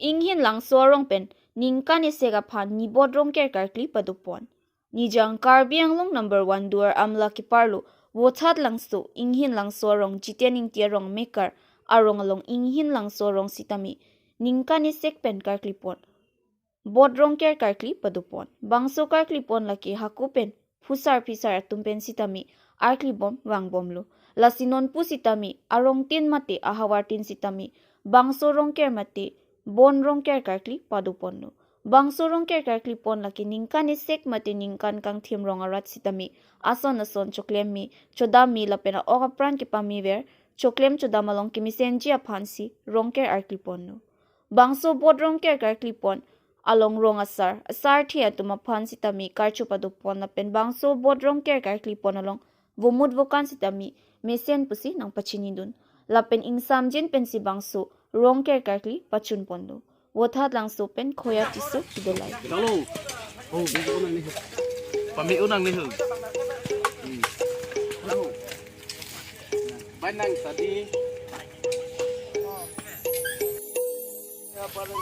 Enghinlangso arong pen ningkan asek aphan nibot rongker karkli pado pon. Nijang karbianglong number 1 duar amla kiparlo wothat langso Enghinlangso arong jitianing tiarong mekar arong along Enghinlangso arong sitami ningkan asek pen karkli pon. Bot rongker karkli pado pon. Bangso karkli pon laki haku pen pusar pisar atum pen sitami arkli bom wang bom lo. Lasinon pu sitami arong tin mate ahawar tin sitami bangso rongker mate bon rongker karkli pado pon lo. Bangso rongker karkli pon laki ningkan asek mate ningkan kang thim rongarat sitami ason choklem mi chodam mi lapena okapran kipami ver choklem chodam along kimisenji aphansi rongker arkli pon lo. Bangso bot rongker karkli pon along rong asar thia tuma phan sitami karchu pado pon lapen bangso bot rongker karkli pon along vomut vokan sitami mesen pusi nang pachini dun lapen insam jin pensi bangso rongker karkli pachun pondo wothat langso pen khoya tisu idolai Halo. Oh, bigo unang ni. Pami unang ni. Halo. Banang tadi. Ya parang